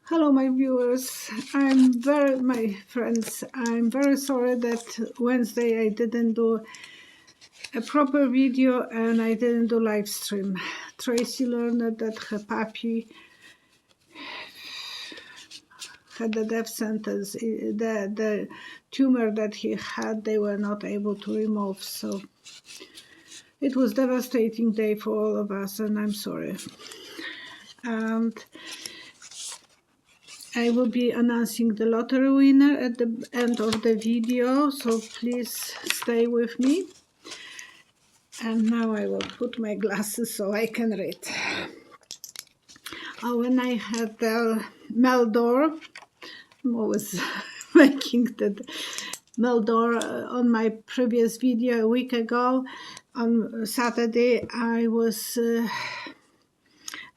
Hello, my viewers. My friends. I'm very sorry that Wednesday I didn't do a proper video and I didn't do live stream. Tracy learned that her puppy had the death sentence. The tumor that he had, they were not able to remove. So it was a devastating day for all of us, and I'm sorry. And I will be announcing the lottery winner at the end of the video, so please stay with me. And now I will put my glasses so I can read. When I had the mail door, I'm always making the mail door on my previous video a week ago. On Saturday, I was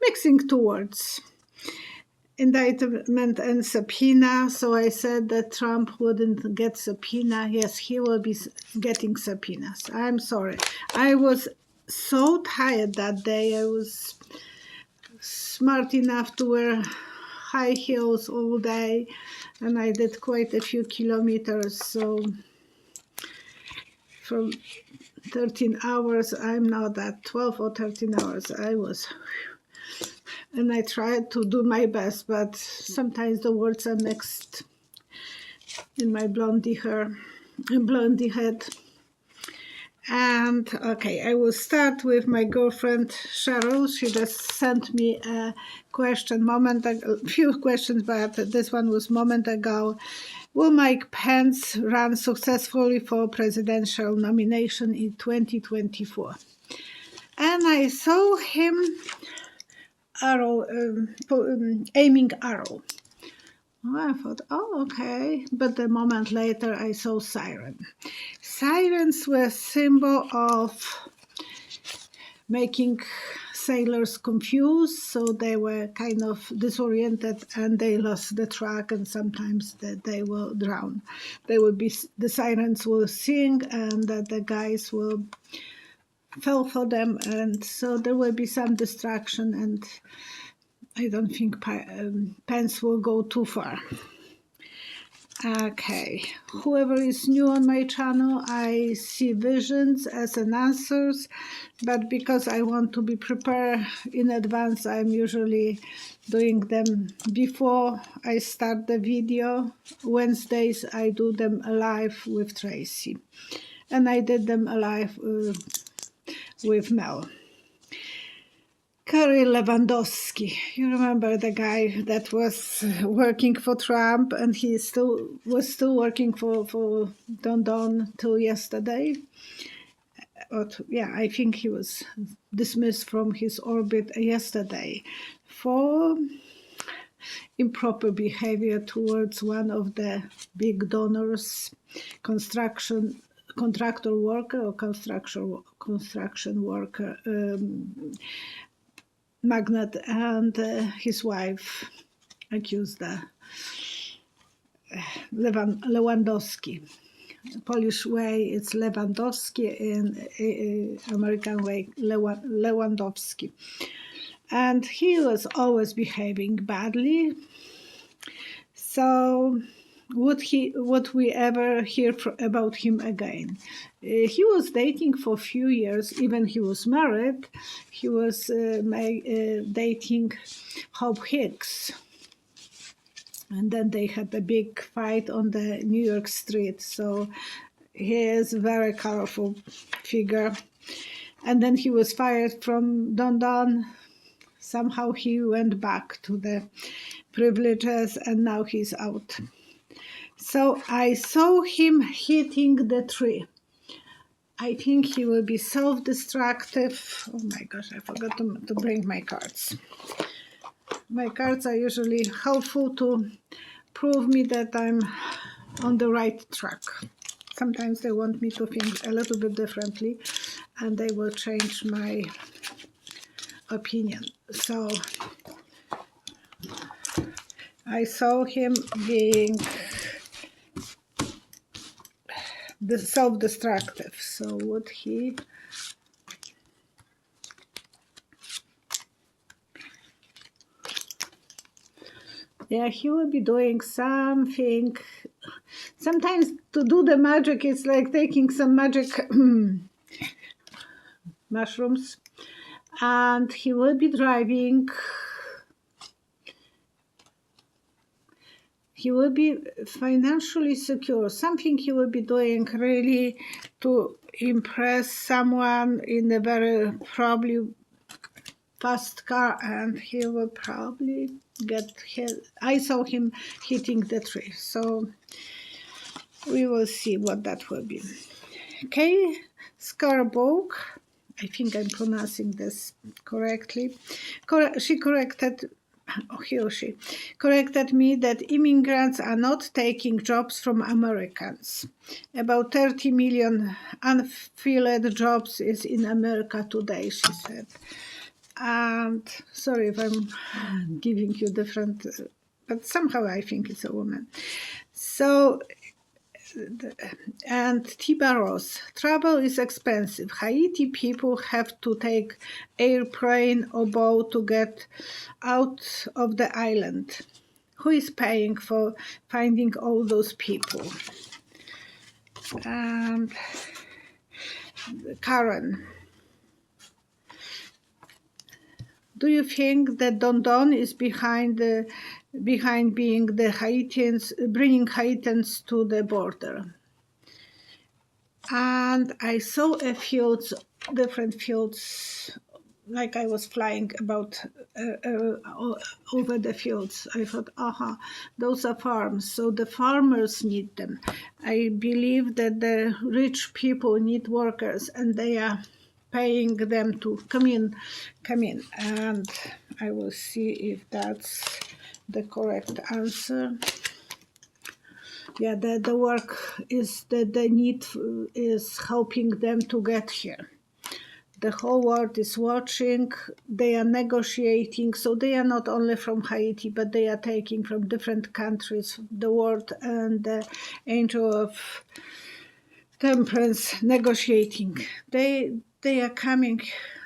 mixing two words. Indictment and subpoena. So I said that Trump wouldn't get subpoena. Yes, he will be getting subpoenas. I'm sorry. I was so tired that day. I was smart enough to wear high heels all day, and I did quite a few kilometers. So from 13 hours, I'm not at 12 or 13 hours. I was... And I tried to do my best, but sometimes the words are mixed in my blondie hair and blondie head. And okay, I will start with my girlfriend Cheryl. She just sent me a question a few questions, but this one was moment ago. Will Mike Pence run successfully for presidential nomination in 2024? And I saw him aiming arrow. I thought, oh, okay. But a moment later, I saw siren. Sirens were a symbol of making sailors confused, so they were kind of disoriented and they lost the track, and sometimes they will drown. The sirens will sing, and the guys will fall for them, and so there will be some distraction, and I don't think Pence will go too far. Okay, whoever is new on my channel, I see visions as an answers, but because I want to be prepared in advance, I'm usually doing them before I start the video. Wednesdays, I do them live with Tracy, and I did them live with Mel. Lewandowski, you remember the guy that was working for Trump, and he was still working for Don till yesterday. Yeah, I think he was dismissed from his orbit yesterday for improper behavior towards one of the big donors, contractor worker or construction worker. Magnate, and his wife accused Lewandowski. Polish way it's Lewandowski, in American way Lewandowski. And he was always behaving badly. So would we ever hear about him again? He was dating for a few years, even he was married. He was dating Hope Hicks. And then they had a big fight on the New York street. So he is a very colorful figure. And then he was fired from Don. Somehow he went back to the privileges, and now he's out. So I saw him hitting the tree. I think he will be self-destructive. Oh my gosh, I forgot to bring my cards. My cards are usually helpful to prove me that I'm on the right track. Sometimes they want me to think a little bit differently, and they will change my opinion. So I saw him being self-destructive. So would he... Yeah, he will be doing something. Sometimes to do the magic, it's like taking some magic mushrooms, and he will be driving. He will be financially secure. Something he will be doing really to impress someone in a very probably fast car, and he will probably get hit. I saw him hitting the tree, so we will see what that will be. Okay, Scarborough, I think I'm pronouncing this correctly. She corrected, he or she corrected me that immigrants are not taking jobs from Americans. About 30 million unfilled jobs is in America today, she said. And sorry if I'm giving you different, but somehow I think it's a woman. So, and Tibaros, travel is expensive. Haiti people have to take airplane or boat to get out of the island. Who is paying for finding all those people? And Karen, do you think that Don Don is behind being the Haitians, bringing Haitians to the border? And I saw different fields, like I was flying about over the fields. I thought, those are farms, so the farmers need them. I believe that the rich people need workers, and they are paying them to come in, and I will see if that's the correct answer. Yeah, the work is that the need is helping them to get here. The whole world is watching. They are negotiating, so they are not only from Haiti, but they are taking from different countries, the world, and the Angel of Temperance negotiating. They are coming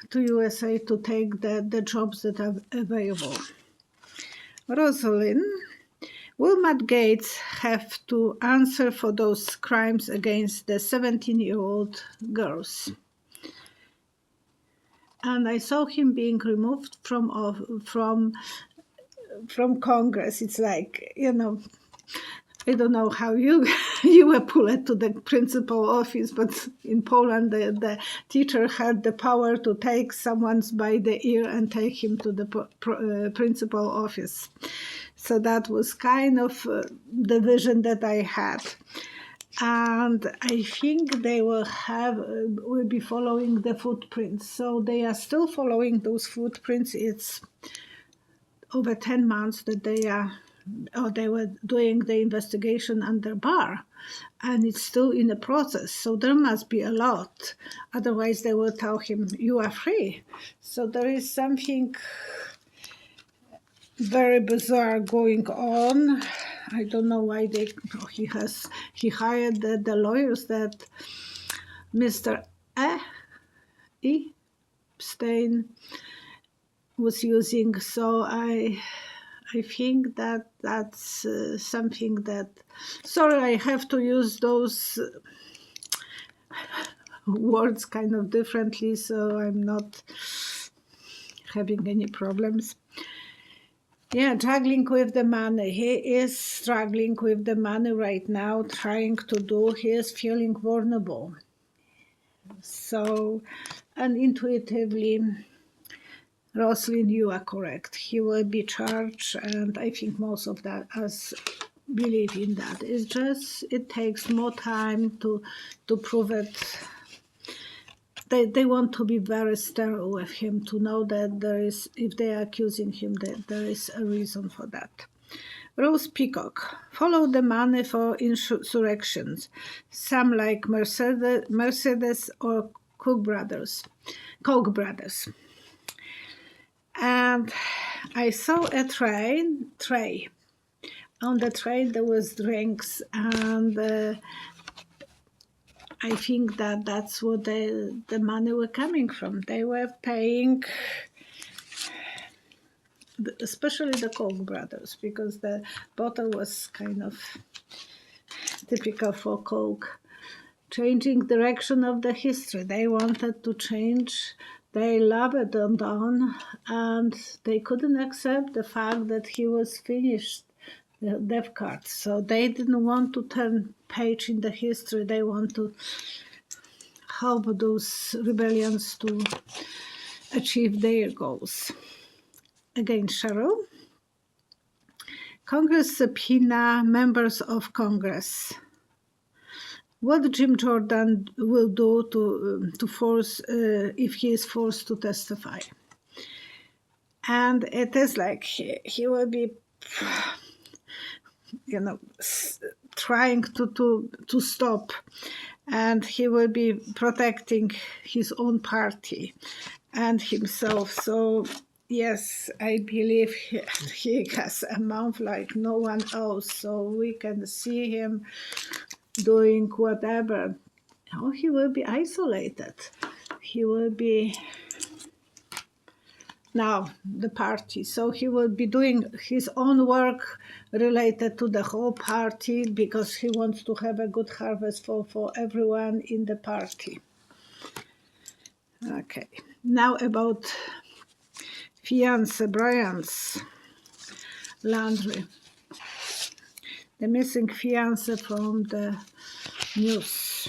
to USA to take the jobs that are available. Rosalind, will Matt Geatz have to answer for those crimes against the 17-year-old girls? And I saw him being removed from Congress. It's like, I don't know how you were pulled to the principal office, but in Poland the teacher had the power to take someone by the ear and take him to the principal office. So that was kind of the vision that I had. And I think they will be following the footprints. So they are still following those footprints. It's over 10 months that they were doing the investigation under bar, and it's still in the process. So there must be a lot. Otherwise, they will tell him, you are free. So there is something very bizarre going on. I don't know why he hired the lawyers that Mr. Epstein was using. So I think that's something that. Sorry, I have to use those words kind of differently, so I'm not having any problems. Yeah, juggling with the money. He is struggling with the money right now, trying to do. He is feeling vulnerable. So, and intuitively, Rosalind, you are correct. He will be charged, and I think most of us believe in that. It's just it takes more time to prove it. They want to be very sterile with him, to know that there is, if they are accusing him, that there is a reason for that. Rose Peacock, follow the money for insurrections. Some like Mercedes or Koch brothers. And I saw a tray. On the tray there was drinks, and I think that's what the money were coming from. They were paying especially the Koch brothers, because the bottle was kind of typical for Coke. Changing direction of the history. They wanted to change. They loved on, and they couldn't accept the fact that he was finished the death card. So they didn't want to turn page in the history. They want to help those rebellions to achieve their goals. Again, Cheryl. Congress subpoena members of Congress. What Jim Jordan will do to force if he is forced to testify. And it is like he will be, trying to stop, and he will be protecting his own party and himself. So yes, I believe he has a mouth like no one else, so we can see him doing whatever. Oh, he will be isolated. He will be now the party. So he will be doing his own work related to the whole party, because he wants to have a good harvest for everyone in the party. Okay, now about fiancé Brian's Laundrie. The missing fiancé from the news.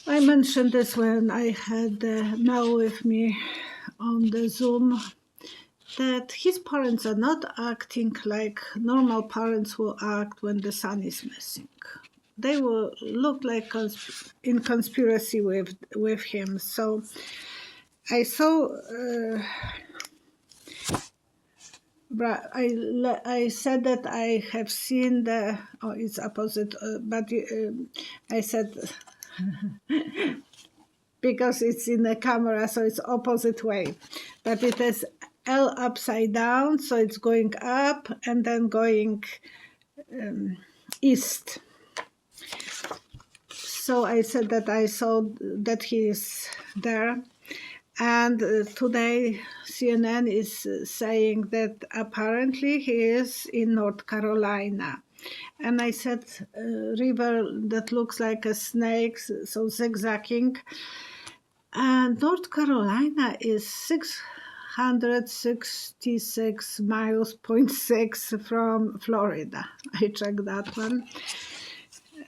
I mentioned this when I had Mel with me on the Zoom, that his parents are not acting like normal parents will act when the son is missing. They will look like in conspiracy with him. So I saw... I said that I have seen it's opposite, but I said because it's in the camera, so it's opposite way. But it is L upside down, so it's going up and then going east. So I said that I saw that he is there. And today CNN is saying that apparently he is in North Carolina. And I said, river that looks like a snake, so zigzagging. And North Carolina is 666 miles, 0.6 from Florida. I checked that one.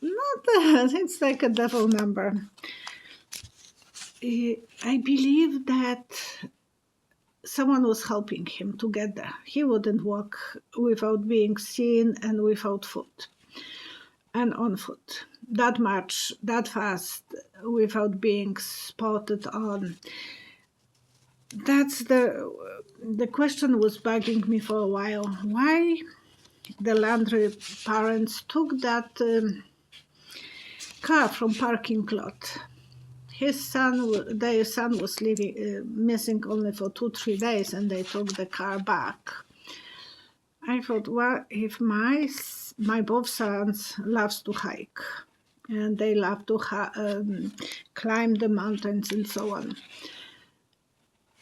It's like a devil number. I believe that someone was helping him to get there. He wouldn't walk without being seen and without food and on foot that much, that fast, without being spotted on. That's the question was bugging me for a while. Why the Laundrie parents took that car from parking lot? Their son was missing only for 2-3 days, and they took the car back. I thought, well, if my both sons loves to hike, and they love to climb the mountains and so on,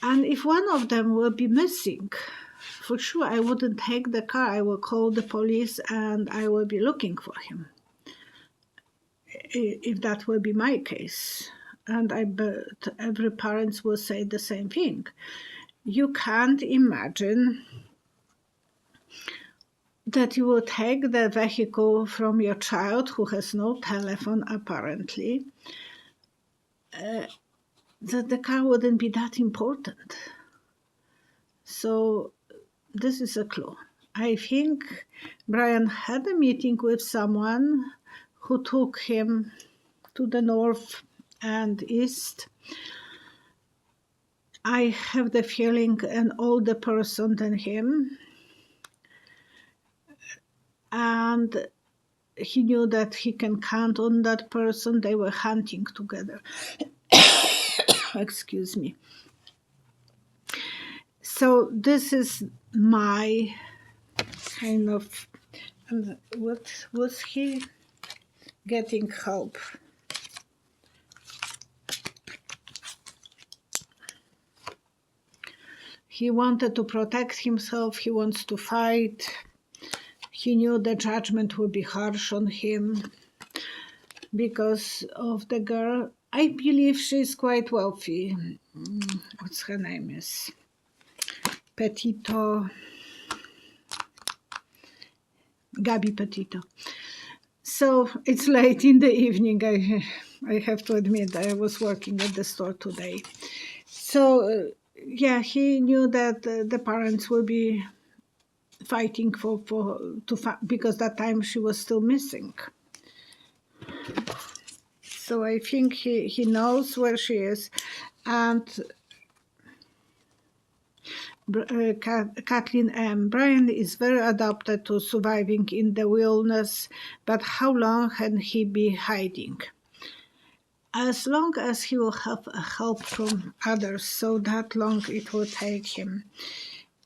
and if one of them will be missing, for sure I wouldn't take the car. I will call the police and I will be looking for him, if that will be my case. And I bet every parent will say the same thing. You can't imagine that you will take the vehicle from your child who has no telephone, apparently. That the car wouldn't be that important. So this is a clue. I think Brian had a meeting with someone who took him to the north and east. I have the feeling an older person than him, and he knew that he can count on that person. They were hunting together. Excuse me. So this is my kind of, what was he getting help? He wanted to protect himself. He wants to fight. He knew the judgment would be harsh on him because of the girl. I believe she's quite wealthy. What's her name is? Petito. Gabi Petito. So it's late in the evening. I have to admit I was working at the store today. So yeah, he knew that the parents will be fighting because that time she was still missing. So I think he knows where she is, and Kathleen M. Brian is very adapted to surviving in the wilderness, but how long can he be hiding? As long as he will have help from others, so that long it will take him.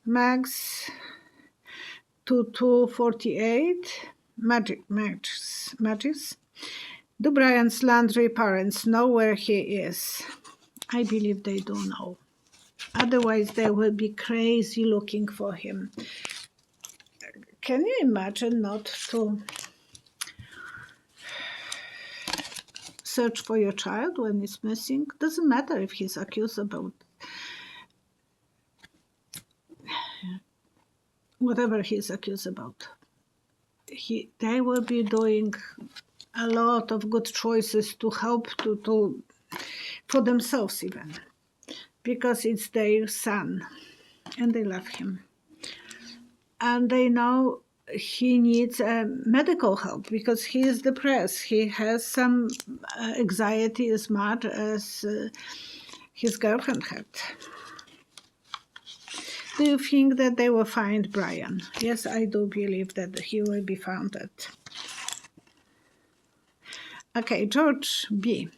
Max 2248 Magis. Do Brian's Laundrie parents know where he is? I believe they do know. Otherwise, they will be crazy looking for him. Can you imagine not to search for your child when he's missing? Doesn't matter if he's accused about whatever he's accused about. They will be doing a lot of good choices to help for themselves even, because it's their son and they love him. And they know he needs medical help because he is depressed. He has some anxiety as much as his girlfriend had. Do you think that they will find Brian? Yes, I do believe that he will be found. Okay, George B.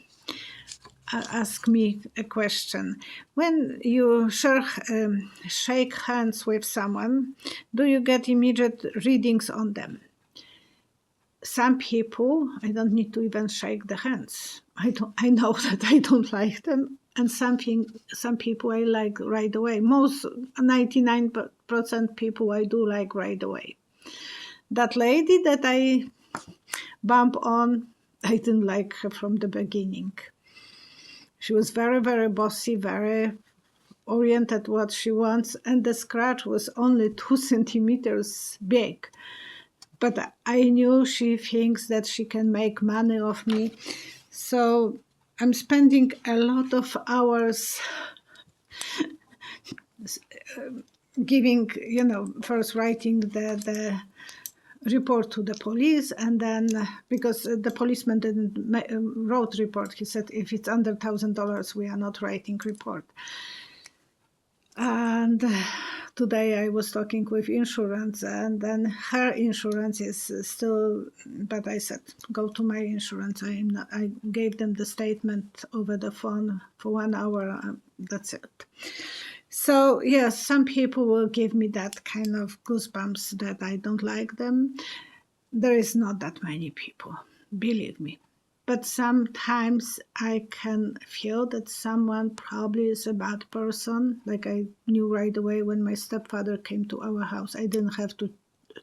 asked me a question. When you shake hands with someone, do you get immediate readings on them? Some people, I don't need to even shake the hands. I know that I don't like them, and some people I like right away. Most 99% people I do like right away. That lady that I bump on, I didn't like her from the beginning. She was very, very bossy, very oriented what she wants, and the scratch was only 2 centimeters big. But I knew she thinks that she can make money off me. So I'm spending a lot of hours giving, first writing the report to the police, and then because the policeman didn't wrote report, he said if it's under $1,000 we are not writing report. And today I was talking with insurance, and then her insurance is still, but I said go to my insurance. I gave them the statement over the phone for 1 hour. That's it. So yes, some people will give me that kind of goosebumps that I don't like them. There is not that many people, believe me. But sometimes I can feel that someone probably is a bad person. Like I knew right away when my stepfather came to our house. I didn't have to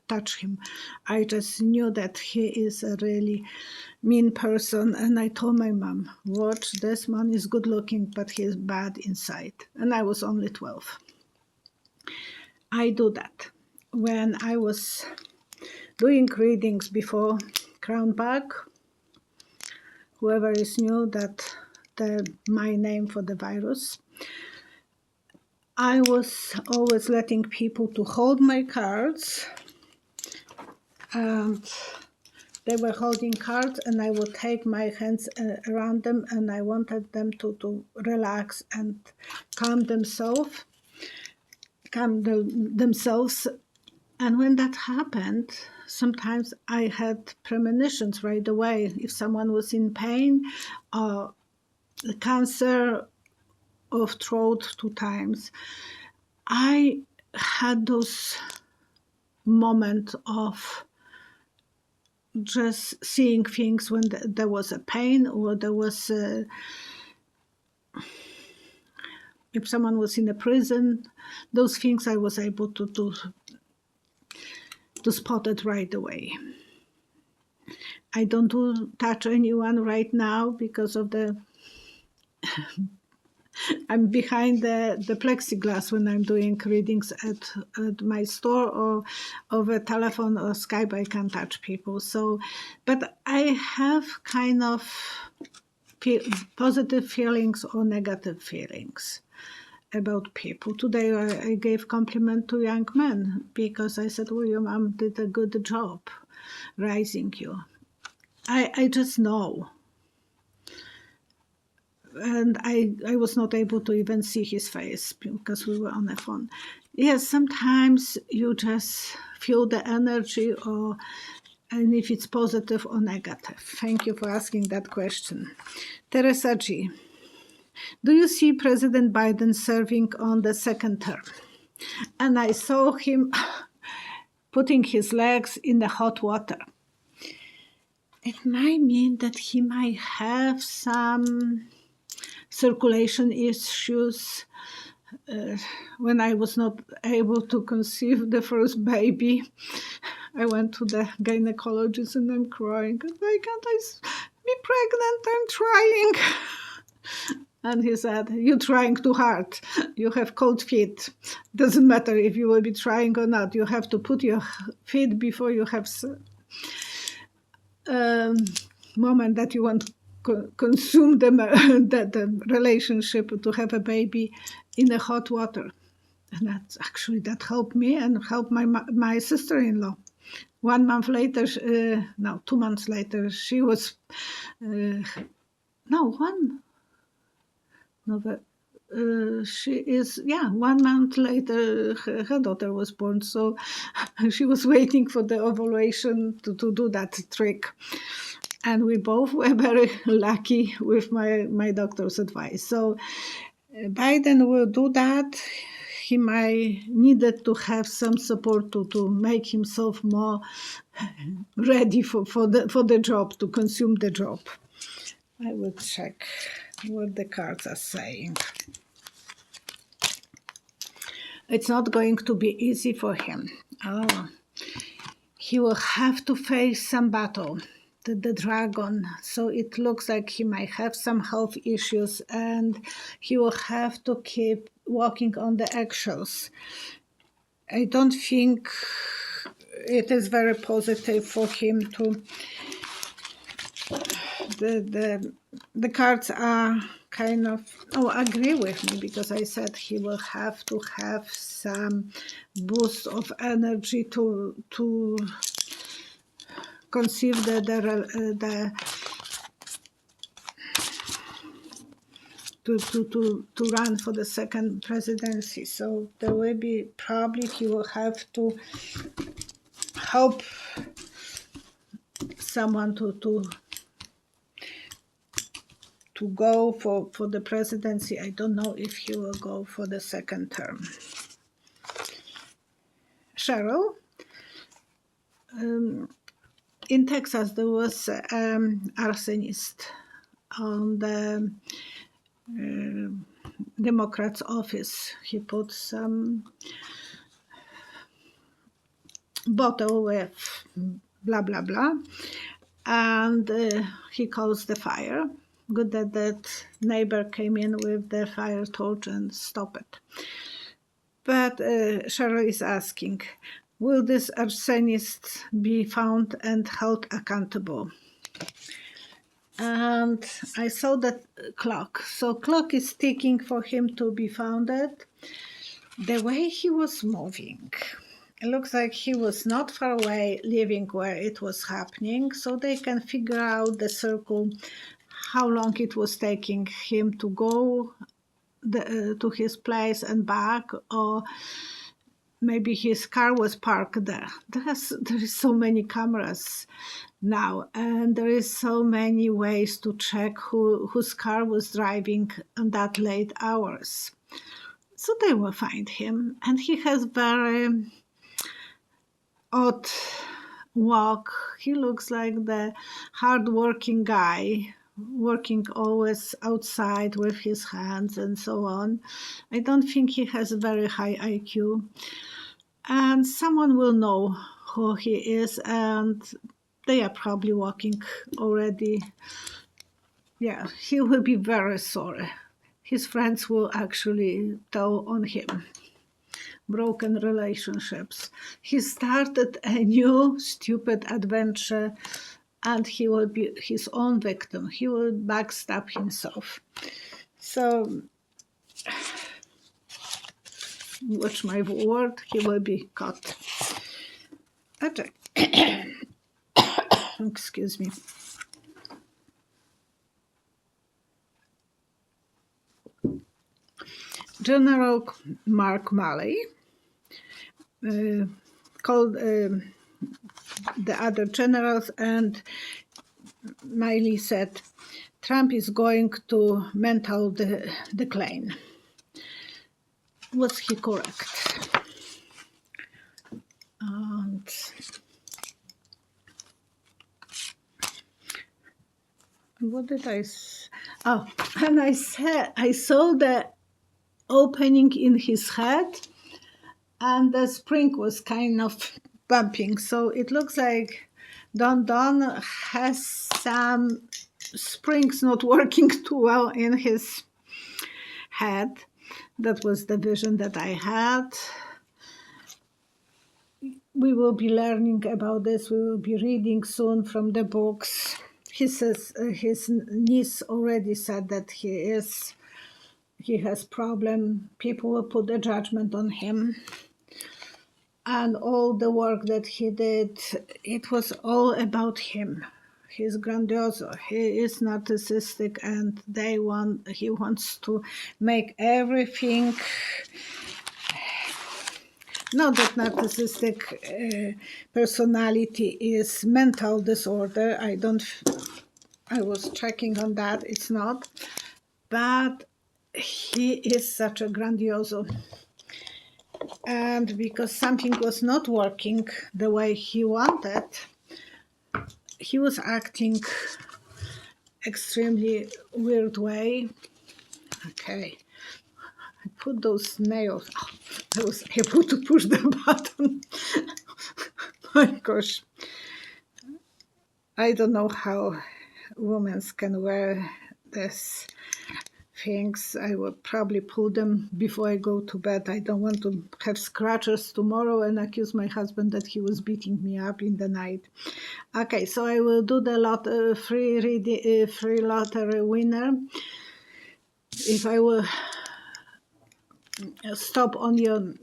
touch him. I just knew that he is a really mean person. And I told my mom, watch, this man is good looking, but he is bad inside. And I was only 12. I do that. When I was doing readings before Crown Bag, whoever is new, that my name for the virus, I was always letting people to hold my cards, and they were holding cards, and I would take my hands around them, and I wanted them to relax and calm themselves. And when that happened, sometimes I had premonitions right away. If someone was in pain, cancer of throat 2 times, I had those moments of just seeing things when there was a pain or there was if someone was in a prison, those things I was able to spot it right away. I don't touch anyone right now because of I'm behind the plexiglass when I'm doing readings at my store or over telephone or Skype. I can't touch people. So, but I have kind of positive feelings or negative feelings about people. Today I gave compliment to young men because I said, well, your mom did a good job raising you. I just know. And I was not able to even see his face because we were on the phone. Yes, sometimes you just feel the energy, and if it's positive or negative. Thank you for asking that question. Teresa G. Do you see President Biden serving on the second term? And I saw him putting his legs in the hot water. It might mean that he might have some circulation issues. When I was not able to conceive the first baby, I went to the gynecologist and I'm crying. Why can't I be pregnant? I'm trying. And he said, you're trying too hard. You have cold feet. Doesn't matter if you will be trying or not. You have to put your feet before you have moment that you want to consume the relationship to have a baby in the hot water. And that helped me and helped my sister-in-law. 1 month later, 2 months later, she was, she is, 1 month later, her daughter was born. So she was waiting for the ovulation to do that trick. And we both were very lucky with my doctor's advice. So Biden will do that. He might needed to have some support to make himself more ready for the job, to consume the job. I will check what the cards are saying. It's not going to be easy for him. He will have to face some battle, the dragon. So it looks like he might have some health issues and he will have to keep walking on the eggshells. I don't think it is very positive for him to... The cards are kind of agree with me, because I said he will have to have some boost of energy to conceive to run for the second presidency. So there will be probably he will have to help someone to go for the presidency. I don't know if he will go for the second term. Cheryl, in Texas there was arsonist on the Democrats' office. He put some bottle with blah blah blah, and he caused the fire. Good that neighbor came in with the fire torch and stopped it. But Cheryl is asking, will this arsonist be found and held accountable? And I saw that clock. So clock is ticking for him to be founded. The way he was moving, it looks like he was not far away living where it was happening, so they can figure out the circle, how long it was taking him to go to his place and back, or maybe his car was parked there. There is so many cameras now, and there is so many ways to check whose car was driving on that late hours. So they will find him, and he has very odd walk. He looks like the hard-working guy working always outside with his hands and so on. I don't think he has a very high IQ. And someone will know who he is, and they are probably working already. Yeah, he will be very sorry. His friends will actually tell on him. Broken relationships. He started a new stupid adventure, and he will be his own victim. He will backstab himself. So, watch my word, he will be caught. Okay. Excuse me. General Mark Malley called the other generals, and Miley said Trump is going to mental decline. Was he correct? And what did I say? Oh, and I saw the opening in his head, and the spring was kind of bumping. So it looks like Don has some springs not working too well in his head. That was the vision that I had. We will be learning about this. We will be reading soon from the books. He says his niece already said that he has problem. People will put a judgment on him. And all the work that he did, it was all about him. He's grandiose. He is narcissistic, and he wants to make everything. Not that narcissistic personality is mental disorder. I was checking on that. It's not. But he is such a grandiose. And because something was not working the way he wanted, he was acting extremely weird way. Okay. I put those nails. Oh, I was able to push the button. My gosh. I don't know how women can wear these things. I will probably pull them before I go to bed. I don't want to have scratches tomorrow and accuse my husband that he was beating me up in the night. Okay, so I will do the free lottery winner. If I will stop on your,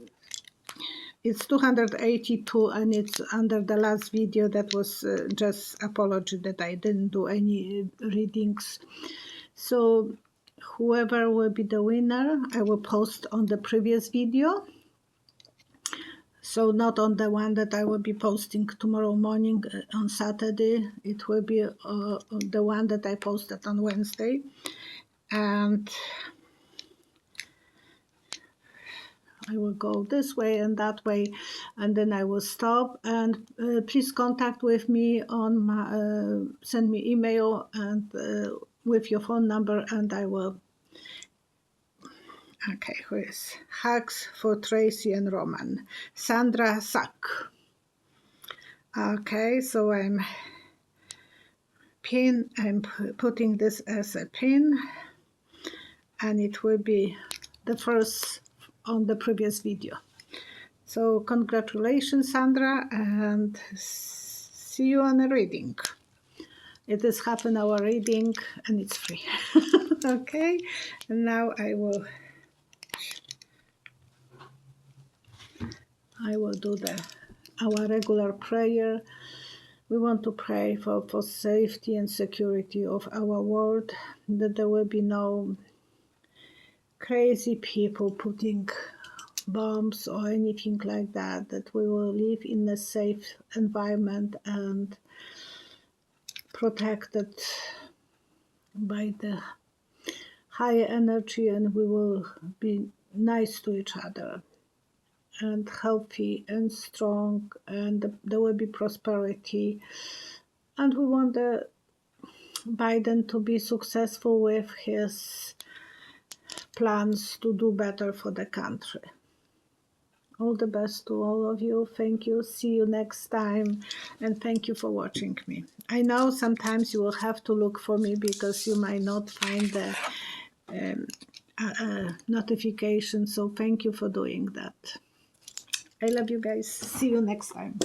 it's 282, and it's under the last video that was just apology that I didn't do any readings. So whoever will be the winner, I will post on the previous video. So not on the one that I will be posting tomorrow morning on Saturday. It will be the one that I posted on Wednesday. And I will go this way and that way, and then I will stop. And please contact with me on my, send me email and with your phone number, and I will. Okay, who is Hugs for Tracy and Roman? Sandra Sack. Okay, so I'm putting this as a pin, and it will be the first on the previous video. So congratulations, Sandra, and see you on a reading. It is half-an-hour reading, and it's free. Okay, and now I will do our regular prayer. We want to pray for safety and security of our world, that there will be no crazy people putting bombs or anything like that, that we will live in a safe environment and protected by the higher energy, and we will be nice to each other and healthy and strong, and there will be prosperity. And we want Biden to be successful with his plans to do better for the country. All the best to all of you. Thank you. See you next time. And thank you for watching me. I know sometimes you will have to look for me because you might not find the notification. So thank you for doing that. I love you guys. See you next time.